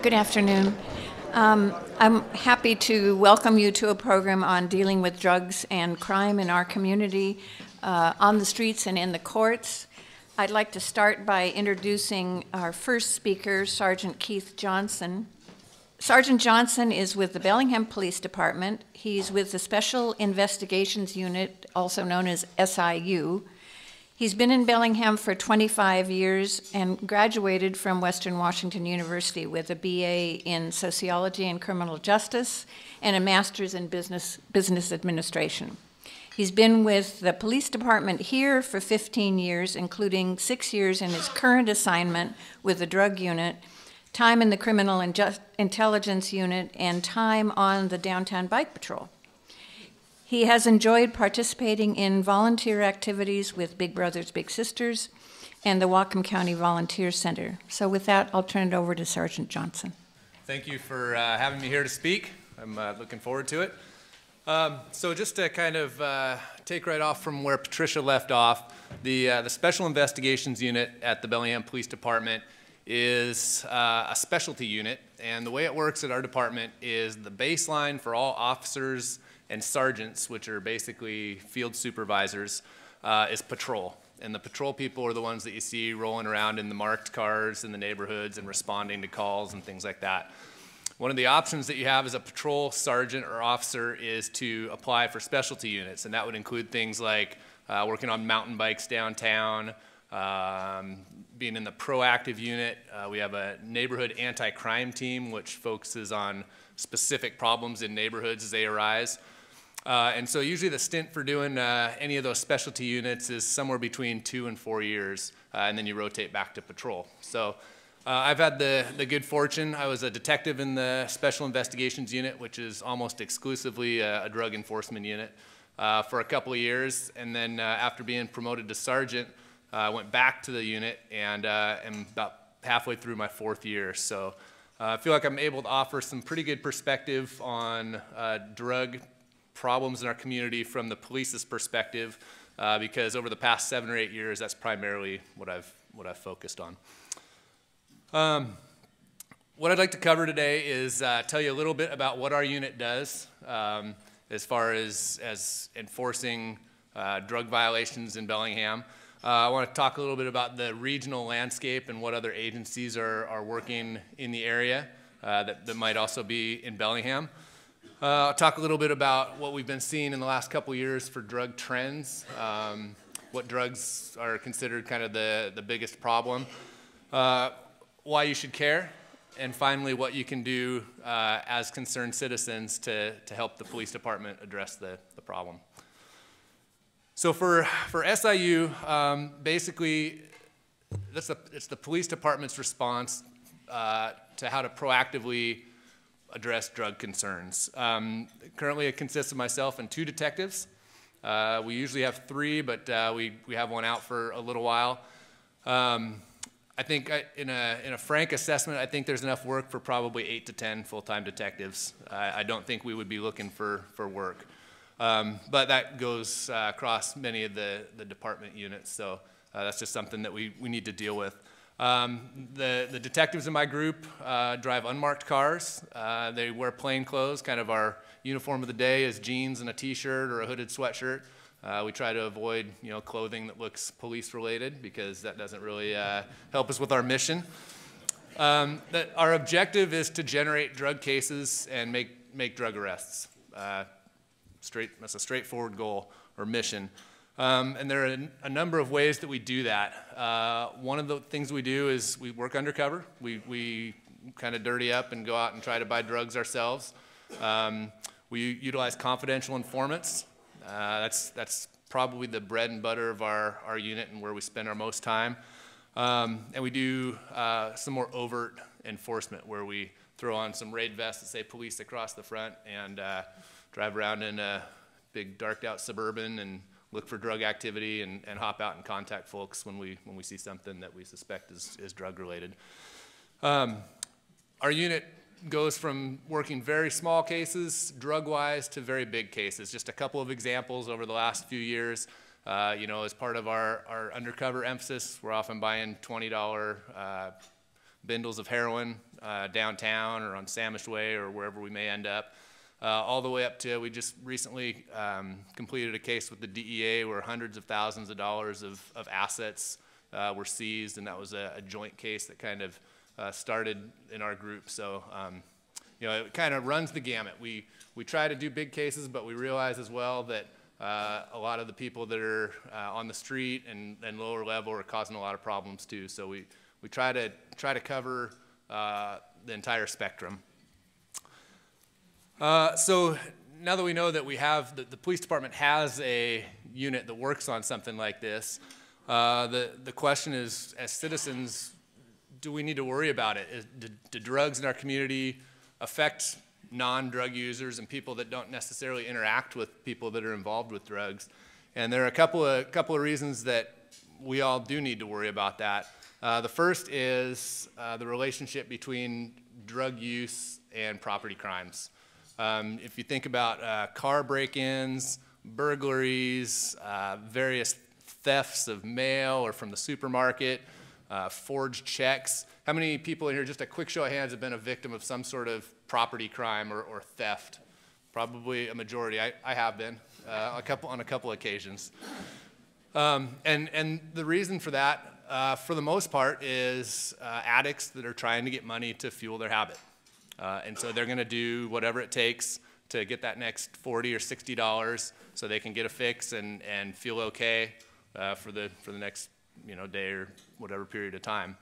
Good afternoon. I'm happy to welcome you to a program on dealing with drugs and crime in our community, on the streets and in the courts. I'd like to start by introducing our first speaker, Sergeant Keith Johnson. Sergeant Johnson is with the Bellingham Police Department. He's with the Special Investigations Unit, also known as SIU. He's been in Bellingham for 25 years and graduated from Western Washington University with a BA in Sociology and Criminal Justice and a Master's in Business Administration. He's been with the police department here for 15 years, including 6 years in his current assignment with the drug unit, time in the Criminal Intelligence Unit, and time on the Downtown Bike Patrol. He has enjoyed participating in volunteer activities with Big Brothers Big Sisters and the Whatcom County Volunteer Center. So with that, I'll turn it over to Sergeant Johnson. Thank you for having me here to speak. I'm looking forward to it. So just to kind of take right off from where Patricia left off, the Special Investigations Unit at the Bellingham Police Department is a specialty unit, and the way it works at our department is the baseline for all officers and sergeants, which are basically field supervisors, is patrol. And the patrol people are the ones that you see rolling around in the marked cars in the neighborhoods and responding to calls and things like that. One of the options that you have as a patrol sergeant or officer is to apply for specialty units, and that would include things like working on mountain bikes downtown, being in the proactive unit. We have a neighborhood anti-crime team which focuses on specific problems in neighborhoods as they arise. And so usually the stint for doing any of those specialty units is somewhere between 2 and 4 years, and then you rotate back to patrol. So I've had the good fortune. I was a detective in the Special Investigations Unit, which is almost exclusively a drug enforcement unit, for a couple of years. And then after being promoted to sergeant, I went back to the unit and am about halfway through my 4th year. So I feel like I'm able to offer some pretty good perspective on drug problems in our community from the police's perspective, because over the past 7 or 8 years, that's primarily what I've focused on. What I'd like to cover today is tell you a little bit about what our unit does as far as enforcing drug violations in Bellingham. I want to talk a little bit about the regional landscape and what other agencies are working in the area that might also be in Bellingham. I'll talk a little bit about what we've been seeing in the last couple of years for drug trends, what drugs are considered kind of the biggest problem, why you should care, and finally what you can do as concerned citizens to help the police department address the problem. So for SIU, basically it's the police department's response to how to proactively address drug concerns. Currently it consists of myself and 2 detectives. We usually have 3, but we have one out for a little while. I think in a frank assessment, I think there's enough work for probably 8 to 10 full-time detectives. I don't think we would be looking for work. But that goes across many of the department units, so that's just something that we need to deal with. The detectives in my group drive unmarked cars. They wear plain clothes. Kind of our uniform of the day is jeans and a t-shirt or a hooded sweatshirt. We try to avoid clothing that looks police related because that doesn't really help us with our mission. Our objective is to generate drug cases and make drug arrests. That's a straightforward goal or mission. And there are a number of ways that we do that. One of the things we do is we work undercover. We kind of dirty up and go out and try to buy drugs ourselves. We utilize confidential informants. That's probably the bread and butter of our unit and where we spend our most time. And we do some more overt enforcement where we throw on some raid vests that say police across the front and drive around in a big darked out Suburban and look for drug activity and hop out and contact folks when we see something that we suspect is drug related. Our unit goes from working very small cases, drug-wise, to very big cases. Just a couple of examples over the last few years. As part of our undercover emphasis, we're often buying $20 bindles of heroin downtown or on Samish Way or wherever we may end up, all the way up to, we just recently completed a case with the DEA where hundreds of thousands of dollars of assets were seized, and that was a joint case that kind of started in our group. So, you know, it kind of runs the gamut. We try to do big cases, but we realize as well that a lot of the people that are on the street and lower level are causing a lot of problems too. So we try to cover the entire spectrum. So now that we know that we have, the police department has a unit that works on something like this, the question is, as citizens, do we need to worry about it? Do drugs in our community affect non-drug users and people that don't necessarily interact with people that are involved with drugs? And there are a couple of reasons that we all do need to worry about that. The first is the relationship between drug use and property crimes. If you think about car break-ins, burglaries, various thefts of mail or from the supermarket, forged checks. How many people in here, just a quick show of hands, have been a victim of some sort of property crime or theft? Probably a majority. I have been on a couple occasions. And the reason for that, for the most part, is addicts that are trying to get money to fuel their habit. And so they're going to do whatever it takes to get that next $40 or $60 so they can get a fix and feel okay for the next day or whatever period of time.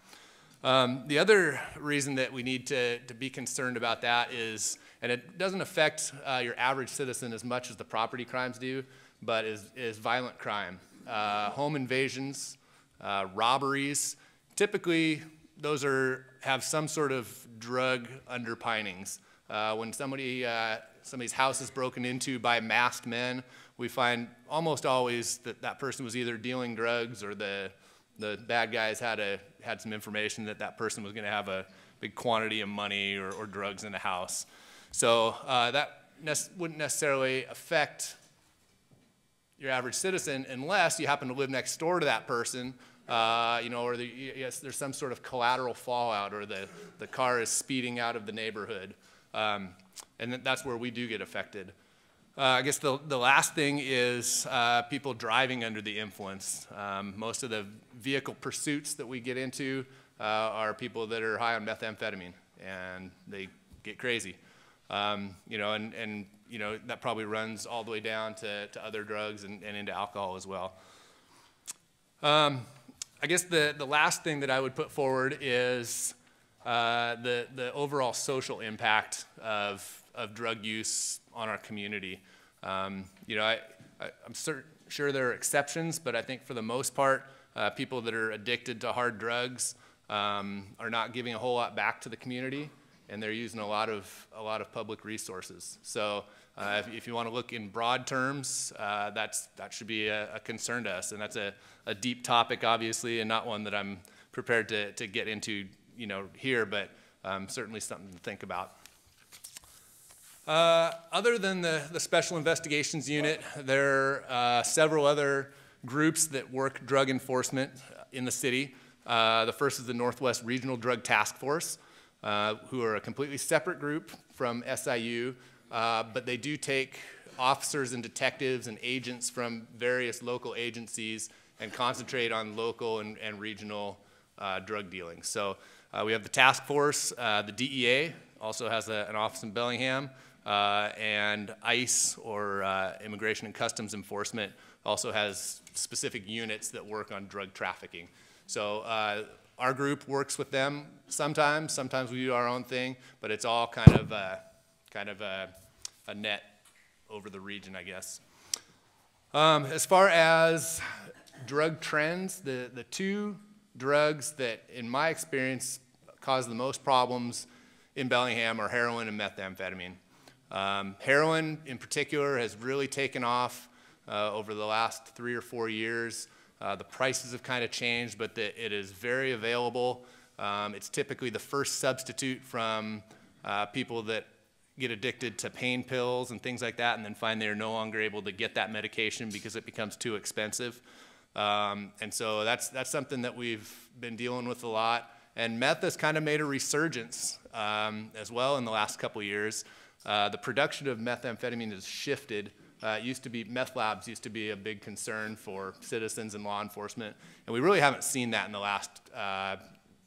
The other reason that we need to be concerned about that is, and it doesn't affect your average citizen as much as the property crimes do, but is violent crime. Home invasions, robberies. Typically, those have some sort of drug underpinnings. When somebody's house is broken into by masked men, we find almost always that person was either dealing drugs or the bad guys had some information that person was going to have a big quantity of money or drugs in the house. So that wouldn't necessarily affect your average citizen unless you happen to live next door to that person, or there's some sort of collateral fallout, or the car is speeding out of the neighborhood, and that's where we do get affected. I guess the last thing is people driving under the influence. Most of the vehicle pursuits that we get into are people that are high on methamphetamine, and they get crazy. That probably runs all the way down to other drugs and into alcohol as well. I guess the last thing that I would put forward is the overall social impact of drug use on our community. I'm sure there are exceptions, but I think for the most part, people that are addicted to hard drugs are not giving a whole lot back to the community, and they're using a lot of public resources. So if you want to look in broad terms, that should be a concern to us, and that's a deep topic, obviously, and not one that I'm prepared to get into here, but certainly something to think about. Other than the Special Investigations Unit, there are several other groups that work drug enforcement in the city. The first is the Northwest Regional Drug Task Force, who are a completely separate group from SIU, but they do take officers and detectives and agents from various local agencies and concentrate on local and regional drug dealing. So we have the task force. The DEA also has an office in Bellingham, and ICE, or Immigration and Customs Enforcement, also has specific units that work on drug trafficking. So our group works with them sometimes we do our own thing, but it's all kind of a net over the region, I guess. As far as drug trends, the two drugs that, in my experience, cause the most problems in Bellingham are heroin and methamphetamine. Heroin, in particular, has really taken off over the last 3 or 4 years. The prices have kind of changed, but it is very available. It's typically the first substitute from people that get addicted to pain pills and things like that, and then find they're no longer able to get that medication because it becomes too expensive. And so that's something that we've been dealing with a lot. And meth has kind of made a resurgence as well in the last couple of years. The production of methamphetamine has shifted. Meth labs used to be a big concern for citizens and law enforcement, and we really haven't seen that in the last,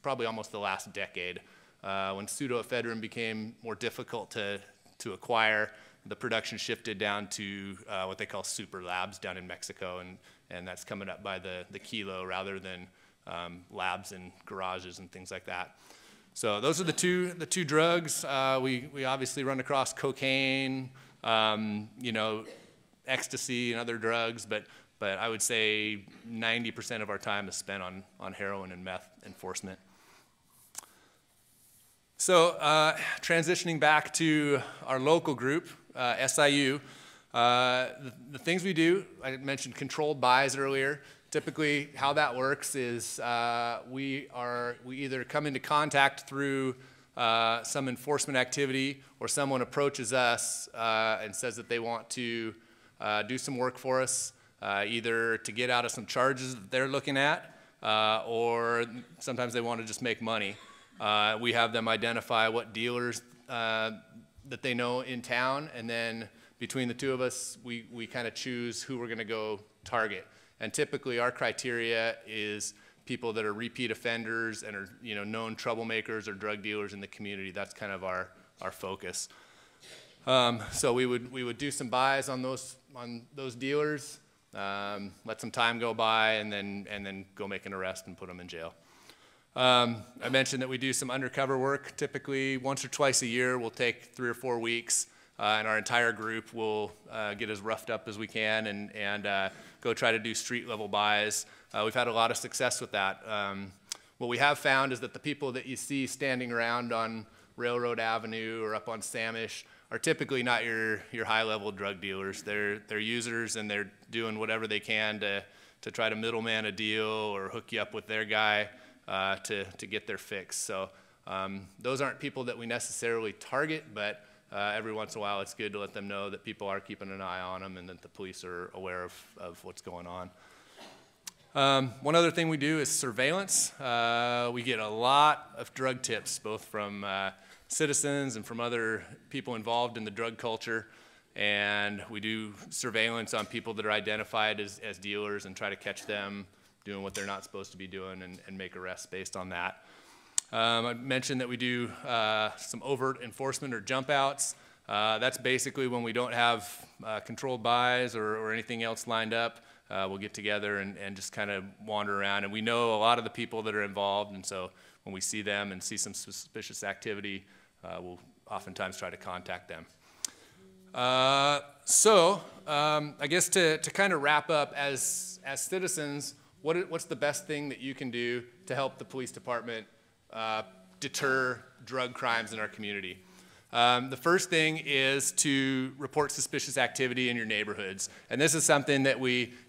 probably almost the last decade. When pseudoephedrine became more difficult to acquire, the production shifted down to what they call super labs down in Mexico, and that's coming up by the kilo rather than labs in garages and things like that. So those are the two drugs. We obviously run across cocaine, ecstasy and other drugs, but I would say 90% of our time is spent on heroin and meth enforcement. So transitioning back to our local group, SIU, the things we do, I mentioned controlled buys earlier. Typically how that works is we either come into contact through some enforcement activity, or someone approaches us and says that they want to do some work for us, either to get out of some charges that they're looking at, or sometimes they want to just make money. We have them identify what dealers that they know in town, and then between the two of us, we kind of choose who we're going to go target. And typically our criteria is people that are repeat offenders and are known troublemakers or drug dealers in the community. That's kind of our focus. So we would do some buys on those dealers, let some time go by, and then go make an arrest and put them in jail. I mentioned that we do some undercover work. Typically once or twice a year, we'll take 3 or 4 weeks, and our entire group will get as roughed up as we can and go try to do street level buys. We've had a lot of success with that. What we have found is that the people that you see standing around on Railroad Avenue or up on Samish are typically not your high-level drug dealers. They're users, and they're doing whatever they can to try to middleman a deal or hook you up with their guy to get their fix. So those aren't people that we necessarily target, but every once in a while it's good to let them know that people are keeping an eye on them and that the police are aware of what's going on. One other thing we do is surveillance. We get a lot of drug tips, both from citizens and from other people involved in the drug culture, and we do surveillance on people that are identified as dealers and try to catch them doing what they're not supposed to be doing and make arrests based on that. I mentioned that we do some overt enforcement or jump outs. That's basically when we don't have controlled buys or anything else lined up. We'll get together and just kind of wander around, and we know a lot of the people that are involved, and so when we see them and see some suspicious activity, we'll oftentimes try to contact them. I guess to kind of wrap up, as citizens, what's the best thing that you can do to help the police department deter drug crimes in our community? The first thing is to report suspicious activity in your neighborhoods. And this is something that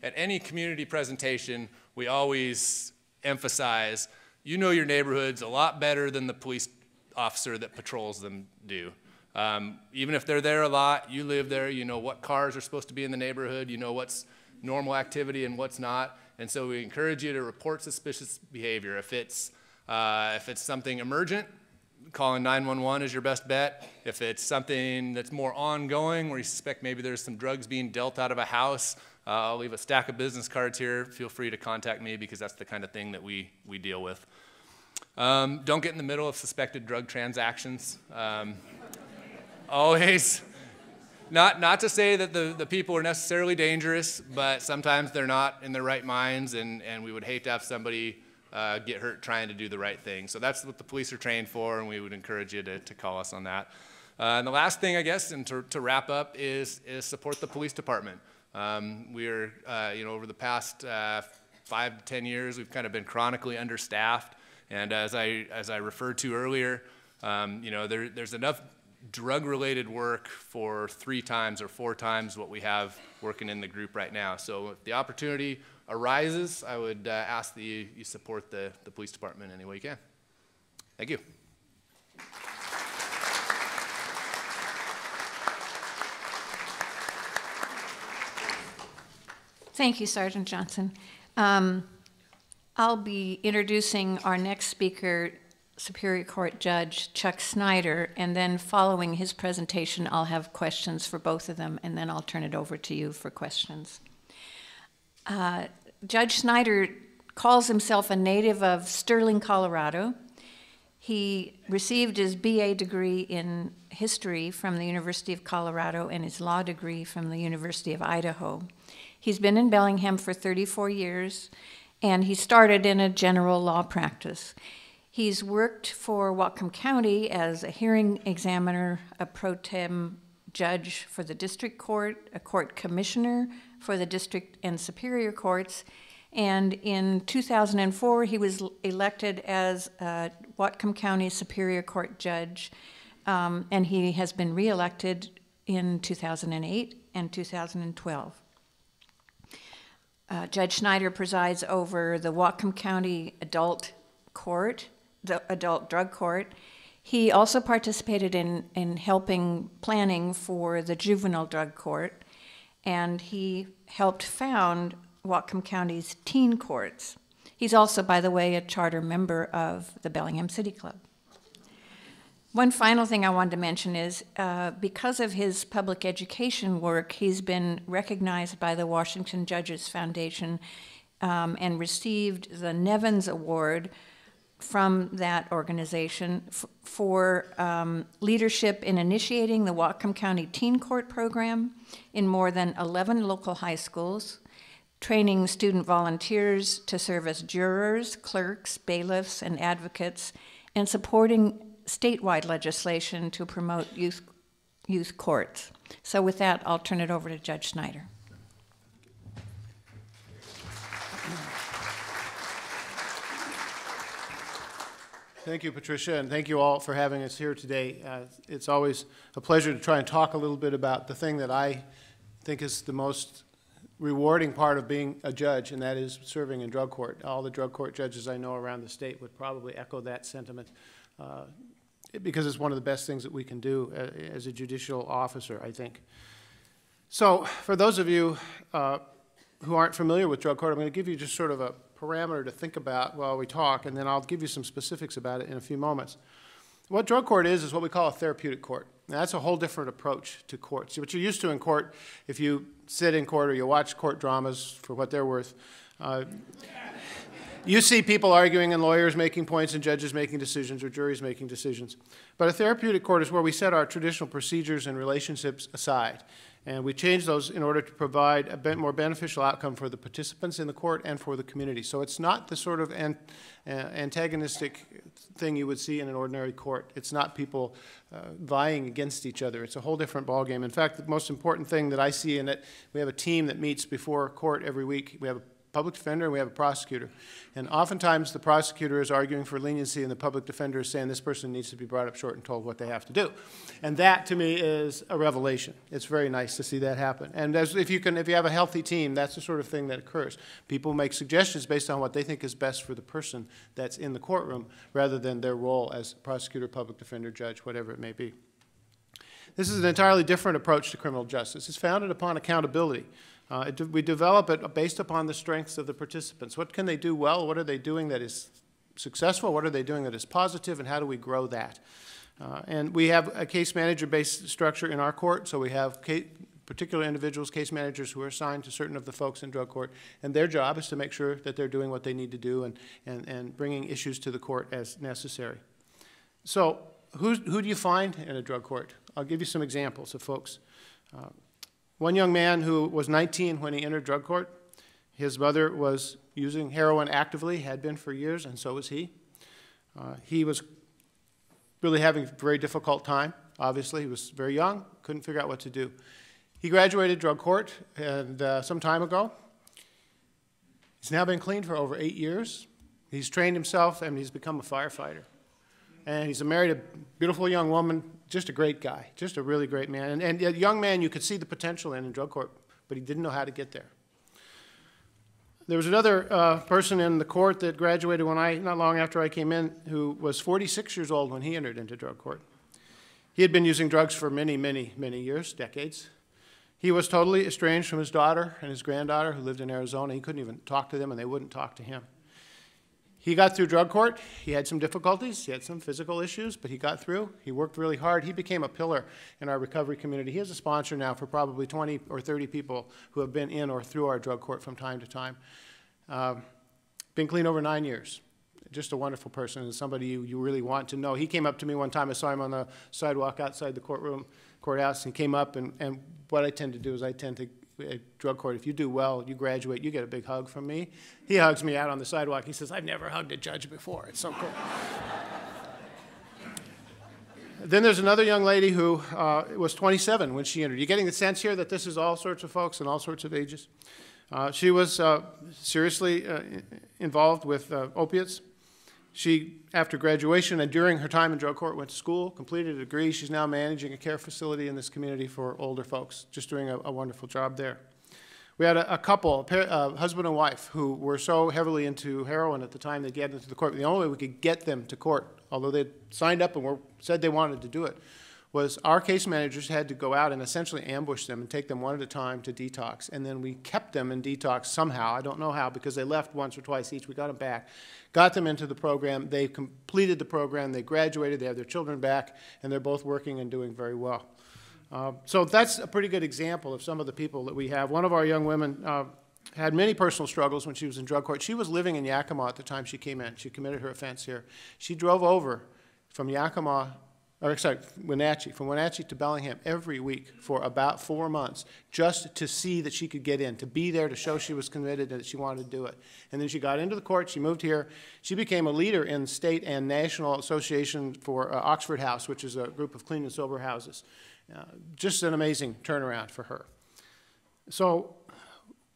at any community presentation, we always emphasize. You know your neighborhoods a lot better than the police officer that patrols them do. Even if they're there a lot, you live there, you know what cars are supposed to be in the neighborhood, you know what's normal activity and what's not. And so we encourage you to report suspicious behavior. If it's something emergent, calling 911 is your best bet. If it's something that's more ongoing, where you suspect maybe there's some drugs being dealt out of a house, I'll leave a stack of business cards here. Feel free to contact me, because that's the kind of thing that we deal with. Don't get in the middle of suspected drug transactions. Always, not to say that the people are necessarily dangerous, but sometimes they're not in their right minds, and we would hate to have somebody get hurt trying to do the right thing. So that's what the police are trained for, and we would encourage you to call us on that. And the last thing, I guess, and to wrap up, is support the police department. We are, over the past 5 to 10 years, we've kind of been chronically understaffed, and as I referred to earlier, there's enough drug-related work for 3 times or 4 times what we have working in the group right now. So if the opportunity arises, I would ask that you support the police department any way you can. Thank you. Thank you, Sergeant Johnson. I'll be introducing our next speaker Superior Court Judge Chuck Snyder, and then following his presentation, I'll have questions for both of them, and then I'll turn it over to you for questions. Judge Snyder calls himself a native of Sterling, Colorado. He received his BA degree in history from the University of Colorado and his law degree from the University of Idaho. He's been in Bellingham for 34 years, and he started in a general law practice. He's worked for Whatcom County as a hearing examiner, a pro tem judge for the district court, a court commissioner for the district and superior courts, and in 2004 he was elected as a Whatcom County Superior Court judge, and he has been reelected in 2008 and 2012. Judge Snyder presides over the Whatcom County Adult Court, the Adult Drug Court. He also participated in helping planning for the Juvenile Drug Court, and he helped found Whatcom County's teen courts. He's also, by the way, a charter member of the Bellingham City Club. One final thing I wanted to mention is because of his public education work, he's been recognized by the Washington Judges Foundation and received the Nevins Award from that organization for leadership in initiating the Whatcom County Teen Court program in more than 11 local high schools, training student volunteers to serve as jurors, clerks, bailiffs, and advocates, and supporting statewide legislation to promote youth courts. So with that, I'll turn it over to Judge Snyder. Thank you, Patricia, and thank you all for having us here today. It's always a pleasure to try and talk a little bit about the thing that I think is the most rewarding part of being a judge, and that is serving in drug court. All the drug court judges I know around the state would probably echo that sentiment because it's one of the best things that we can do as a judicial officer, I think. So for those of you who aren't familiar with drug court, I'm going to give you just sort of a parameter to think about while we talk, and then I'll give you some specifics about it in a few moments. What drug court is what we call a therapeutic court. Now, that's a whole different approach to courts. What you're used to in court, if you sit in court or you watch court dramas for what they're worth, you see people arguing and lawyers making points and judges making decisions or juries making decisions. But a therapeutic court is where we set our traditional procedures and relationships aside. And we change those in order to provide a more beneficial outcome for the participants in the court and for the community. So it's not the sort of antagonistic thing you would see in an ordinary court. It's not people vying against each other. It's a whole different ballgame. In fact, the most important thing that I see in it, we have a team that meets before court every week. We have a public defender and we have a prosecutor. And oftentimes the prosecutor is arguing for leniency and the public defender is saying this person needs to be brought up short and told what they have to do. And that to me is a revelation. It's very nice to see that happen. And if you have a healthy team, that's the sort of thing that occurs. People make suggestions based on what they think is best for the person that's in the courtroom rather than their role as prosecutor, public defender, judge, whatever it may be. This is an entirely different approach to criminal justice. It's founded upon accountability. We develop it based upon the strengths of the participants. What can they do well? What are they doing that is successful? What are they doing that is positive? And how do we grow that? And we have a case manager-based structure in our court. So we have particular individuals, case managers, who are assigned to certain of the folks in drug court. And their job is to make sure that they're doing what they need to do and bringing issues to the court as necessary. So who do you find in a drug court? I'll give you some examples of folks. One young man who was 19 when he entered drug court, his mother was using heroin actively, had been for years, and so was he. He was really having a very difficult time, obviously. He was very young, couldn't figure out what to do. He graduated drug court and some time ago. He's now been clean for over 8 years. He's trained himself and he's become a firefighter. And he's married a beautiful young woman, just a great guy, just a really great man. And a young man you could see the potential in drug court, but he didn't know how to get there. There was another person in the court that graduated not long after I came in, who was 46 years old when he entered into drug court. He had been using drugs for many, many, many years, decades. He was totally estranged from his daughter and his granddaughter who lived in Arizona. He couldn't even talk to them and they wouldn't talk to him. He got through drug court. He had some difficulties. He had some physical issues, but he got through. He worked really hard. He became a pillar in our recovery community. He is a sponsor now for probably 20 or 30 people who have been in or through our drug court from time to time. Been clean over 9 years. Just a wonderful person and somebody you really want to know. He came up to me one time. I saw him on the sidewalk outside the courthouse, and he came up, and what I tend to do is I tend to, at drug court, if you do well, you graduate, you get a big hug from me. He hugs me out on the sidewalk. He says, I've never hugged a judge before. It's so cool. Then there's another young lady who was 27 when she entered. You're getting the sense here that this is all sorts of folks and all sorts of ages. She was seriously involved with opiates. She, after graduation and during her time in drug court, went to school, completed a degree. She's now managing a care facility in this community for older folks, just doing a wonderful job there. We had a couple, husband and wife, who were so heavily into heroin at the time they get into the court. The only way we could get them to court, although they signed up and said they wanted to do it, was our case managers had to go out and essentially ambush them and take them one at a time to detox. And then we kept them in detox somehow. I don't know how, because they left once or twice each. We got them back, got them into the program. They completed the program. They graduated. They have their children back, and they're both working and doing very well. So that's a pretty good example of some of the people that we have. One of our young women had many personal struggles when she was in drug court. She was living in Yakima at the time she came in. She committed her offense here. She drove over from Wenatchee, from Wenatchee to Bellingham every week for about 4 months just to see that she could get in, to be there, to show she was committed and that she wanted to do it. And then she got into the court, she moved here. She became a leader in state and national association for Oxford House, which is a group of clean and sober houses. Just an amazing turnaround for her. So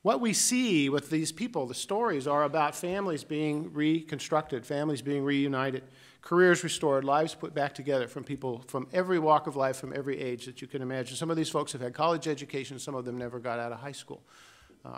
what we see with these people, the stories are about families being reconstructed, families being reunited, careers restored, lives put back together from people from every walk of life, from every age that you can imagine. Some of these folks have had college education, some of them never got out of high school.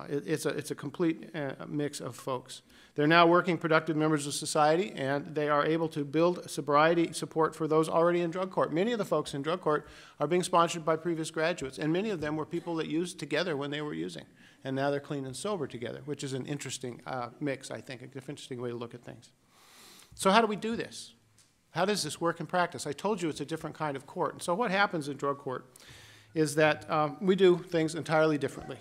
It's a complete mix of folks. They're now working productive members of society, and they are able to build sobriety support for those already in drug court. Many of the folks in drug court are being sponsored by previous graduates, and many of them were people that used together when they were using, and now they're clean and sober together, which is an interesting mix, I think, an interesting way to look at things. So how do we do this? How does this work in practice? I told you it's a different kind of court. And so what happens in drug court is that we do things entirely differently.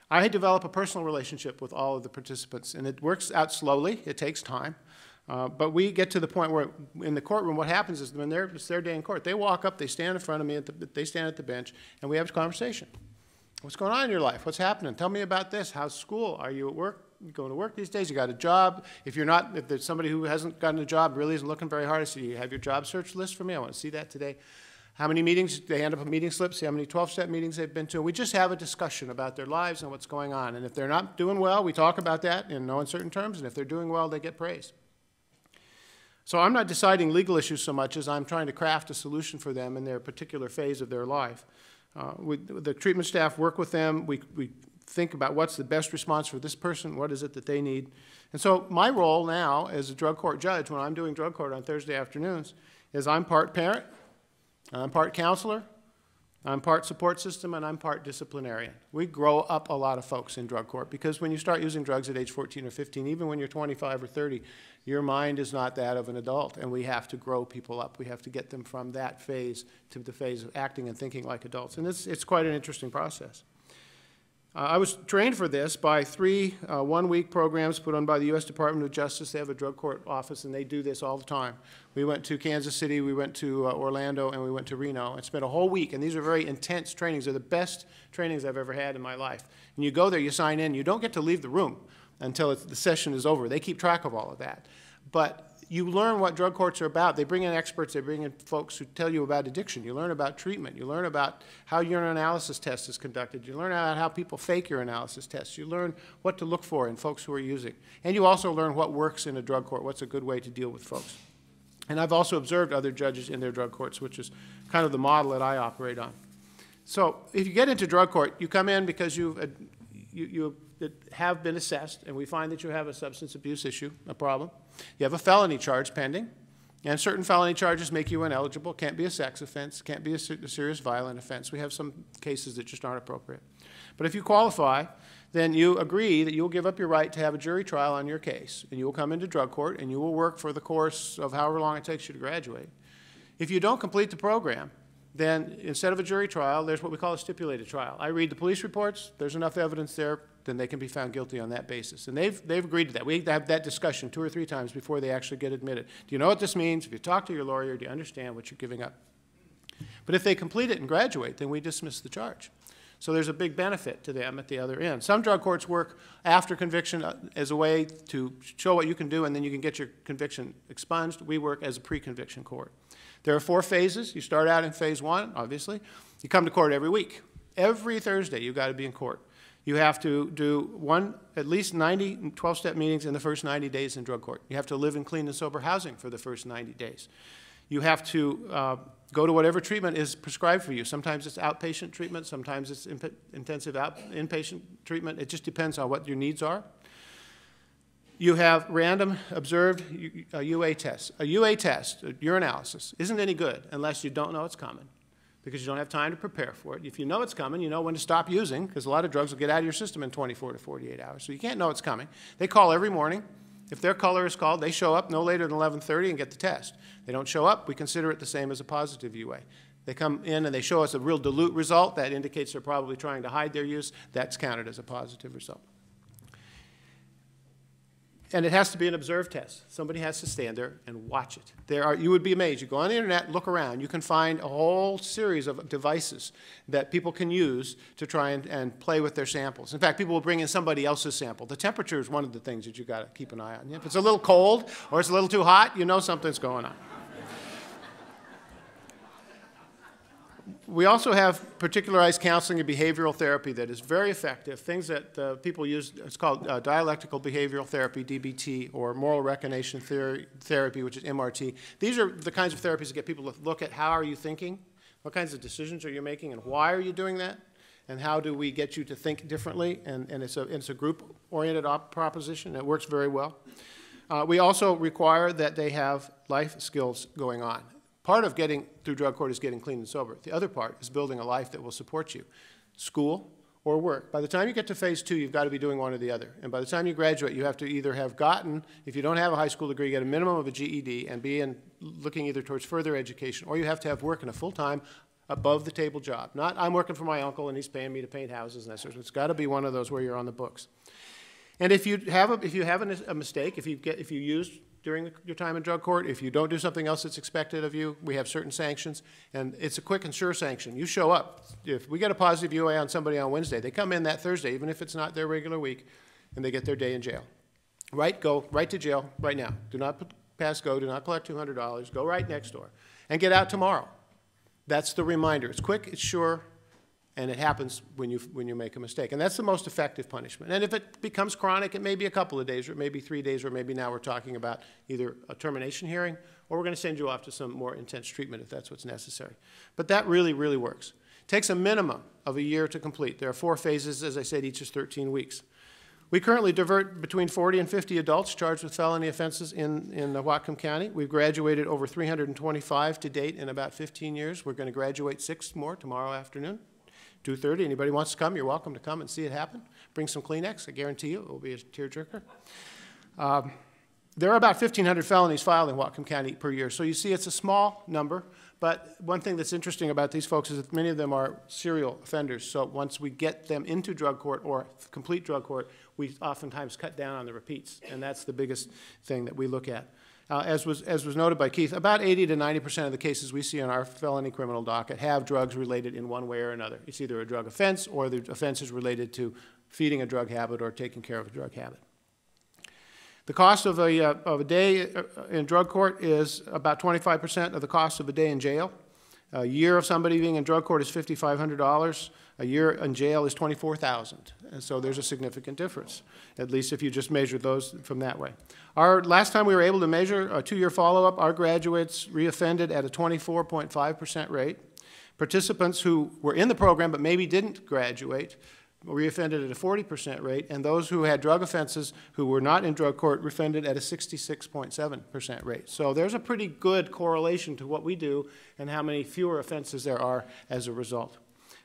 I develop a personal relationship with all of the participants, and it works out slowly. It takes time. But we get to the point where in the courtroom, what happens is when it's their day in court, they walk up, they stand in front of me, they stand at the bench, and we have a conversation. What's going on in your life? What's happening? Tell me about this. How's school? Are you at work? You going to work these days? You got a job? If there's somebody who hasn't gotten a job, really isn't looking very hard, I say, you have your job search list for me? I want to see that today. How many meetings? They hand up a meeting slip, see how many 12-step meetings they've been to. We just have a discussion about their lives and what's going on. And if they're not doing well, we talk about that in no uncertain terms. And if they're doing well, they get praised. So I'm not deciding legal issues so much as I'm trying to craft a solution for them in their particular phase of their life. The treatment staff work with them. We think about what's the best response for this person, what is it that they need. And so my role now as a drug court judge, when I'm doing drug court on Thursday afternoons, is I'm part parent, I'm part counselor, I'm part support system, and I'm part disciplinarian. We grow up a lot of folks in drug court because when you start using drugs at age 14 or 15, even when you're 25 or 30, your mind is not that of an adult, and we have to grow people up. We have to get them from that phase to the phase of acting and thinking like adults, and it's quite an interesting process. I was trained for this by 3 one-week programs put on by the U.S. Department of Justice. They have a drug court office, and they do this all the time. We went to Kansas City, we went to Orlando, and we went to Reno, and spent a whole week. And these are very intense trainings. They're the best trainings I've ever had in my life. And you go there, you sign in. You don't get to leave the room until the session is over. They keep track of all of that. But you learn what drug courts are about. They bring in experts. They bring in folks who tell you about addiction. You learn about treatment. You learn about how urine analysis test is conducted. You learn about how people fake your analysis tests. You learn what to look for in folks who are using. And you also learn what works in a drug court, what's a good way to deal with folks. And I've also observed other judges in their drug courts, which is kind of the model that I operate on. So if you get into drug court, you come in because you have been assessed, and we find that you have a substance abuse issue, a problem. You have a felony charge pending, and certain felony charges make you ineligible. Can't be a sex offense, can't be a serious violent offense. We have some cases that just aren't appropriate. But if you qualify, then you agree that you'll give up your right to have a jury trial on your case, and you will come into drug court, and you will work for the course of however long it takes you to graduate. If you don't complete the program, then instead of a jury trial, there's what we call a stipulated trial. I read the police reports, there's enough evidence there, then they can be found guilty on that basis. And they've agreed to that. We have that discussion 2 or 3 times before they actually get admitted. Do you know what this means? If you talk to your lawyer, do you understand what you're giving up? But if they complete it and graduate, then we dismiss the charge. So there's a big benefit to them at the other end. Some drug courts work after conviction as a way to show what you can do, and then you can get your conviction expunged. We work as a pre-conviction court. There are 4 phases. You start out in phase 1, obviously. You come to court every week. Every Thursday, you've got to be in court. You have to do at least 90 12-step meetings in the first 90 days in drug court. You have to live in clean and sober housing for the first 90 days. You have to go to whatever treatment is prescribed for you. Sometimes it's outpatient treatment. Sometimes it's intensive inpatient treatment. It just depends on what your needs are. You have random observed UA tests. A UA test, a urinalysis, isn't any good unless you don't know it's coming, because you don't have time to prepare for it. If you know it's coming, you know when to stop using, because a lot of drugs will get out of your system in 24 to 48 hours. So you can't know it's coming. They call every morning. If their color is called, they show up no later than 11:30 and get the test. They don't show up, we consider it the same as a positive UA. They come in and they show us a real dilute result. That indicates they're probably trying to hide their use. That's counted as a positive result. And it has to be an observed test. Somebody has to stand there and watch it. You would be amazed. You go on the internet, look around. You can find a whole series of devices that people can use to try and play with their samples. In fact, people will bring in somebody else's sample. The temperature is one of the things that you've got to keep an eye on. If it's a little cold or it's a little too hot, you know something's going on. We also have particularized counseling and behavioral therapy that is very effective. Things that people use, it's called dialectical behavioral therapy, DBT, or moral recognition therapy, which is MRT. These are the kinds of therapies that get people to look at how are you thinking, what kinds of decisions are you making, and why are you doing that, and how do we get you to think differently. And it's a group-oriented proposition. It works very well. We also require that they have life skills going on. Part of getting through drug court is getting clean and sober. The other part is building a life that will support you, school or work. By the time you get to phase 2, you've got to be doing one or the other. And by the time you graduate, you have to either have gotten, if you don't have a high school degree, get a minimum of a GED and be looking either towards further education, or you have to have work in a full-time, above-the-table job. Not, I'm working for my uncle and he's paying me to paint houses and that sort of thing. It's got to be one of those where you're on the books. And if you have a mistake, if you used during your time in drug court, if you don't do something else that's expected of you, we have certain sanctions, and it's a quick and sure sanction. You show up. If we get a positive UA on somebody on Wednesday, they come in that Thursday, even if it's not their regular week, and they get their day in jail. Go right to jail right now. Do not pass go, do not collect $200, go right next door, and get out tomorrow. That's the reminder. It's quick, it's sure, and it happens when you make a mistake. And that's the most effective punishment. And if it becomes chronic, it may be a couple of days, or it may be 3 days, or maybe now we're talking about either a termination hearing, or we're going to send you off to some more intense treatment if that's what's necessary. But that really, really works. It takes a minimum of a year to complete. There are 4 phases, as I said, each is 13 weeks. We currently divert between 40 and 50 adults charged with felony offenses in Whatcom County. We've graduated over 325 to date in about 15 years. We're going to graduate 6 more tomorrow afternoon. 2:30. Anybody wants to come, you're welcome to come and see it happen. Bring some Kleenex. I guarantee you it will be a tearjerker. There are about 1,500 felonies filed in Whatcom County per year. So you see it's a small number. But one thing that's interesting about these folks is that many of them are serial offenders. So once we get them into drug court or complete drug court, we oftentimes cut down on the repeats. And that's the biggest thing that we look at. As was noted by Keith, about 80 to 90% of the cases we see on our felony criminal docket have drugs related in one way or another. It's either a drug offense or the offense is related to feeding a drug habit or taking care of a drug habit. The cost of a day in drug court is about 25% of the cost of a day in jail. A year of somebody being in drug court is $5,500. A year in jail is $24,000. And so there's a significant difference, at least if you just measure those from that way. Last time we were able to measure a 2-year follow-up, our graduates reoffended at a 24.5% rate. Participants who were in the program but maybe didn't graduate reoffended at a 40% rate, and those who had drug offenses who were not in drug court reoffended at a 66.7% rate. So there's a pretty good correlation to what we do and how many fewer offenses there are as a result.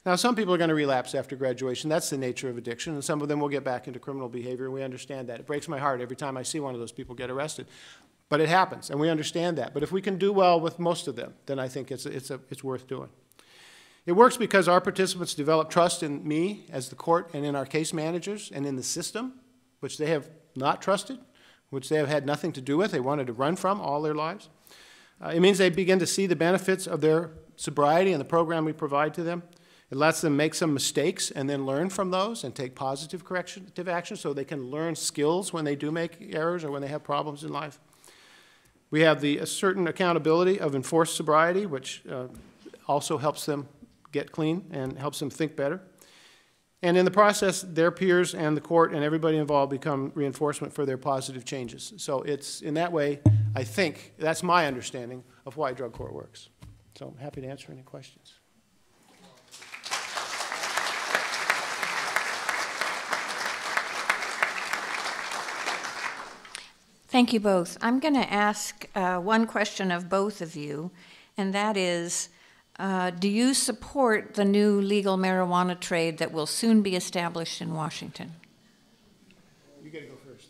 Now, some people are going to relapse after graduation. That's the nature of addiction, and some of them will get back into criminal behavior, and we understand that. It breaks my heart every time I see one of those people get arrested. But it happens, and we understand that. But if we can do well with most of them, then I think it's worth doing. It works because our participants develop trust in me as the court and in our case managers and in the system, which they have not trusted, which they have had nothing to do with, they wanted to run from all their lives. It means they begin to see the benefits of their sobriety and the program we provide to them. It lets them make some mistakes and then learn from those and take positive corrective action so they can learn skills when they do make errors or when they have problems in life. We have a certain accountability of enforced sobriety, which also helps them get clean and helps them think better. And in the process, their peers and the court and everybody involved become reinforcement for their positive changes. So it's, in that way, I think, that's my understanding of why drug court works. So I'm happy to answer any questions. Thank you both. I'm going to ask one question of both of you, and that is, do you support the new legal marijuana trade that will soon be established in Washington? You got to go first.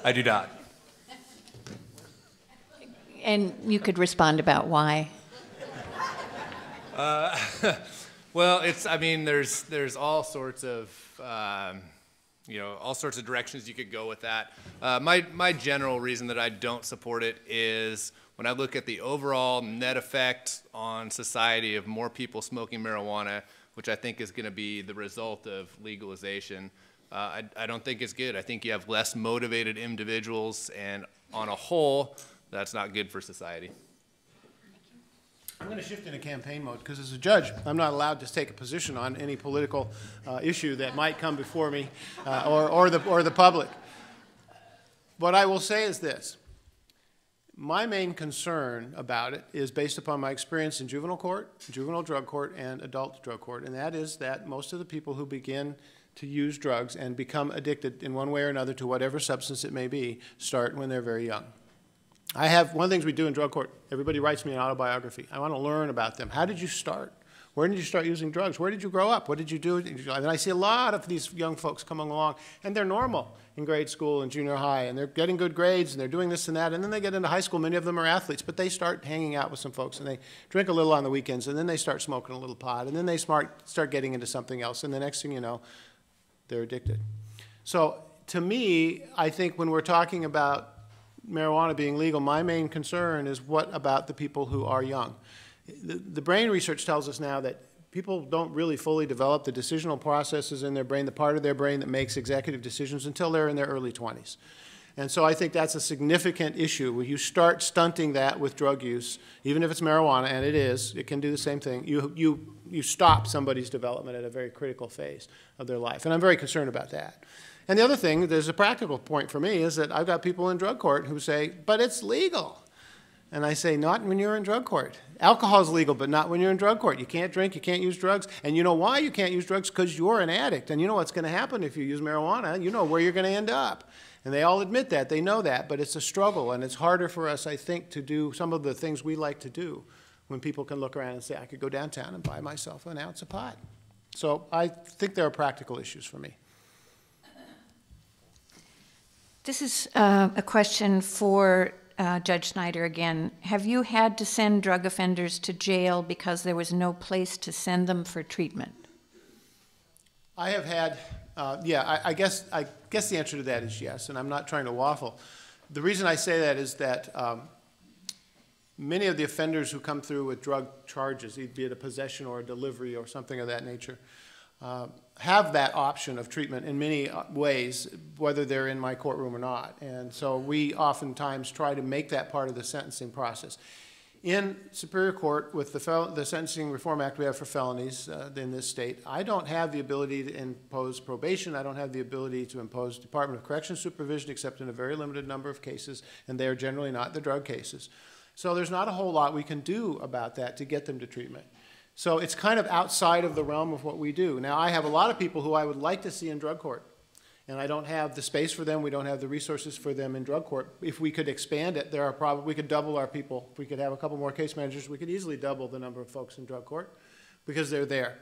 I do not. And you could respond about why. Well, I mean, there's all sorts of, all sorts of directions you could go with that. My general reason that I don't support it is when I look at the overall net effect on society of more people smoking marijuana, which I think is going to be the result of legalization, I don't think it's good. I think you have less motivated individuals, and on a whole, that's not good for society. I'm going to shift into campaign mode because as a judge, I'm not allowed to take a position on any political issue that might come before me or the public. What I will say is this. My main concern about it is based upon my experience in juvenile court, juvenile drug court, and adult drug court, and that is that most of the people who begin to use drugs and become addicted in one way or another to whatever substance it may be start when they're very young. One of the things we do in drug court, everybody writes me an autobiography. I want to learn about them. How did you start? Where did you start using drugs? Where did you grow up? What did you do? And I see a lot of these young folks coming along, and they're normal in grade school and junior high, and they're getting good grades, and they're doing this and that, and then they get into high school. Many of them are athletes, but they start hanging out with some folks, and they drink a little on the weekends, and then they start smoking a little pot, and then they start getting into something else, and the next thing you know, they're addicted. So to me, I think when we're talking about marijuana being legal, my main concern is what about the people who are young? The brain research tells us now that people don't really fully develop the decisional processes in their brain, the part of their brain that makes executive decisions, until they're in their early 20s. And so I think that's a significant issue. When you start stunting that with drug use, even if it's marijuana, and it is, it can do the same thing, you stop somebody's development at a very critical phase of their life. And I'm very concerned about that. And the other thing, there's a practical point for me, is that I've got people in drug court who say, but it's legal. And I say, not when you're in drug court. Alcohol is legal, but not when you're in drug court. You can't drink, you can't use drugs. And you know why you can't use drugs? Because you're an addict. And you know what's going to happen if you use marijuana. You know where you're going to end up. And they all admit that. They know that. But it's a struggle. And it's harder for us, I think, to do some of the things we like to do when people can look around and say, I could go downtown and buy myself an ounce of pot. So I think there are practical issues for me. This is a question for Judge Snyder again. Have you had to send drug offenders to jail because there was no place to send them for treatment? I have had, I guess the answer to that is yes, and I'm not trying to waffle. The reason I say that is that many of the offenders who come through with drug charges, be it a possession or a delivery or something of that nature, have that option of treatment in many ways, whether they're in my courtroom or not. And so we oftentimes try to make that part of the sentencing process. In Superior Court, with the Sentencing Reform Act we have for felonies in this state, I don't have the ability to impose probation. I don't have the ability to impose Department of Corrections supervision, except in a very limited number of cases, and they are generally not the drug cases. So there's not a whole lot we can do about that to get them to treatment. So it's kind of outside of the realm of what we do. Now, I have a lot of people who I would like to see in drug court. And I don't have the space for them, we don't have the resources for them in drug court. If we could expand it, we could double our people. If we could have a couple more case managers, we could easily double the number of folks in drug court because they're there.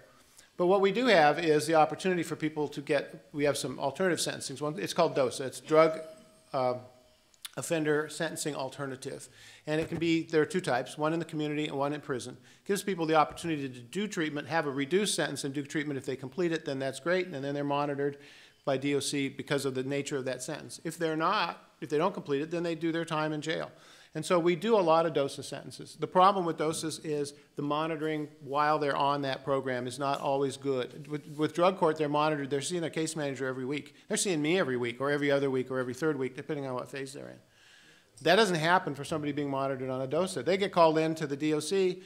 But what we do have is the opportunity for people to we have some alternative sentencing. One, it's called DOSA, it's Drug Offender Sentencing Alternative. And it can be, there are two types, one in the community and one in prison. It gives people the opportunity to do treatment, have a reduced sentence and do treatment. If they complete it, then that's great, and then they're monitored by DOC because of the nature of that sentence. If they don't complete it, then they do their time in jail. And so we do a lot of DOSA sentences. The problem with DOSAs is the monitoring while they're on that program is not always good. With drug court, they're monitored. They're seeing their case manager every week. They're seeing me every week or every other week or every third week, depending on what phase they're in. That doesn't happen for somebody being monitored on a DOSA. They get called in to the DOC.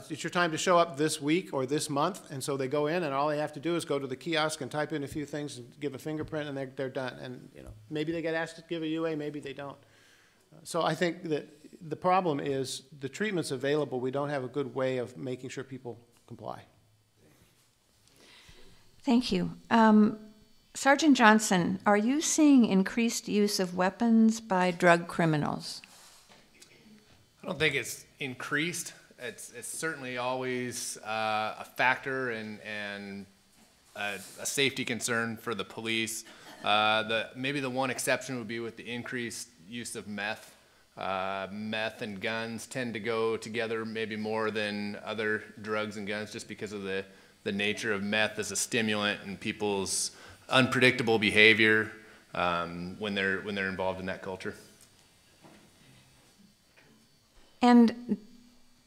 It's your time to show up this week or this month, and so they go in, and all they have to do is go to the kiosk and type in a few things and give a fingerprint, and they're done. And maybe they get asked to give a UA, maybe they don't. So I think that the problem is the treatment's available. We don't have a good way of making sure people comply. Thank you. Sergeant Johnson, are you seeing increased use of weapons by drug criminals? I don't think it's increased. It's certainly always a factor and a safety concern for the police. Maybe the one exception would be with the increased use of meth. Meth and guns tend to go together maybe more than other drugs and guns just because of the nature of meth as a stimulant and people's unpredictable behavior when they're involved in that culture. And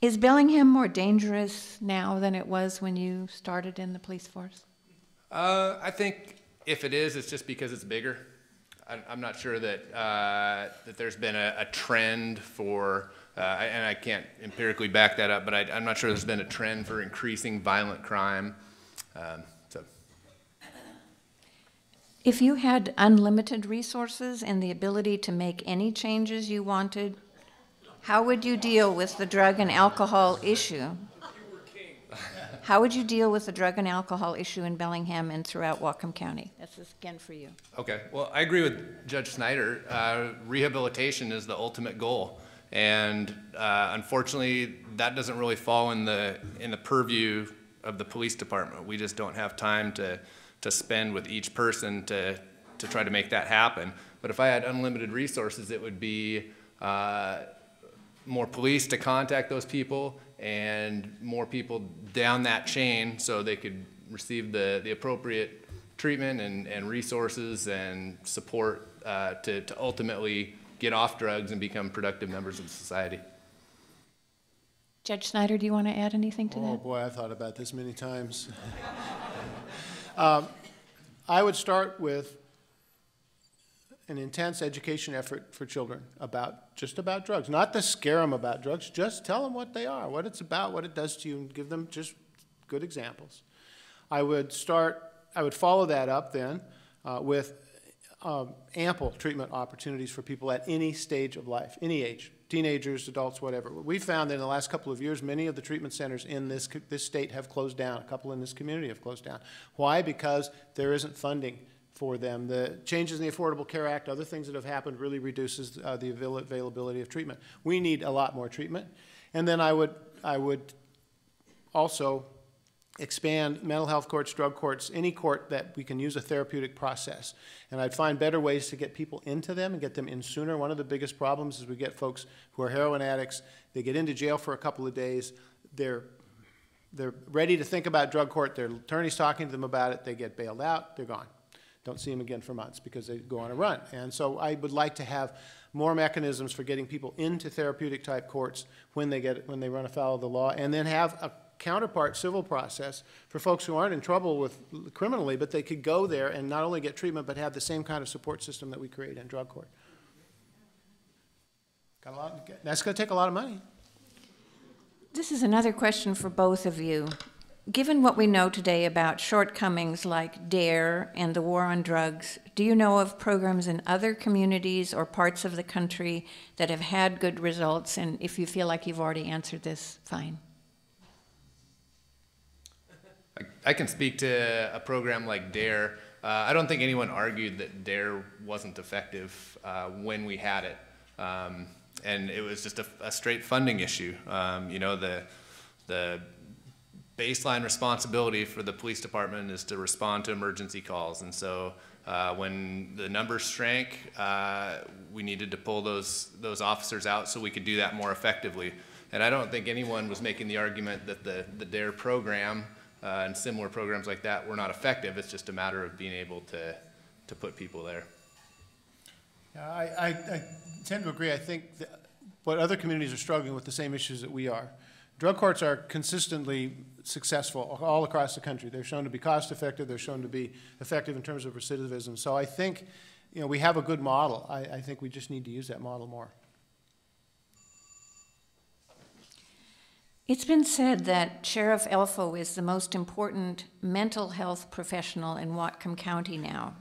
is Bellingham more dangerous now than it was when you started in the police force? I think if it is, it's just because it's bigger. I'm not sure that that there's been a trend for, and I can't empirically back that up, but I'm not sure there's been a trend for increasing violent crime. So. If you had unlimited resources and the ability to make any changes you wanted, how would you deal with the drug and alcohol issue? How would you deal with the drug and alcohol issue in Bellingham and throughout Whatcom County? This is again for you. Okay. Well, I agree with Judge Snyder. Rehabilitation is the ultimate goal, and unfortunately, that doesn't really fall in the purview of the police department. We just don't have time to spend with each person to try to make that happen. But if I had unlimited resources, it would be more police to contact those people and more people down that chain so they could receive the appropriate treatment and resources and support to ultimately get off drugs and become productive members of society. Judge Snyder, do you want to add anything to that? Oh boy, I've thought about this many times. I would start with an intense education effort for children just about drugs. Not to scare them about drugs, just tell them what they are, what it's about, what it does to you, and give them just good examples. I would follow that up then with ample treatment opportunities for people at any stage of life, any age, teenagers, adults, whatever. We found that in the last couple of years, many of the treatment centers in this state have closed down. A couple in this community have closed down. Why? Because there isn't funding for them. The changes in the Affordable Care Act, other things that have happened really reduces the availability of treatment. We need a lot more treatment. And then I would also expand mental health courts, drug courts, any court that we can use a therapeutic process. And I'd find better ways to get people into them and get them in sooner. One of the biggest problems is we get folks who are heroin addicts, they get into jail for a couple of days, they're ready to think about drug court, their attorney's talking to them about it, they get bailed out, they're gone. Don't see them again for months because they go on a run. And so I would like to have more mechanisms for getting people into therapeutic type courts when they run afoul of the law, and then have a counterpart civil process for folks who aren't in trouble with criminally, but they could go there and not only get treatment but have the same kind of support system that we create in drug court. That's going to take a lot of money. This is another question for both of you. Given what we know today about shortcomings like DARE and the war on drugs, do you know of programs in other communities or parts of the country that have had good results? And if you feel like you've already answered this, fine. I can speak to a program like DARE. I don't think anyone argued that DARE wasn't effective when we had it. And it was just a straight funding issue. You know, the baseline responsibility for the police department is to respond to emergency calls. And so when the numbers shrank, we needed to pull those officers out so we could do that more effectively. And I don't think anyone was making the argument that the DARE program and similar programs like that were not effective. It's just a matter of being able to put people there. Yeah, I tend to agree. I think that what other communities are struggling with the same issues that we are. Drug courts are consistently successful all across the country. They're shown to be cost effective. They're shown to be effective in terms of recidivism. So I think, you know, we have a good model. I think we just need to use that model more. It's been said that Sheriff Elfo is the most important mental health professional in Whatcom County now.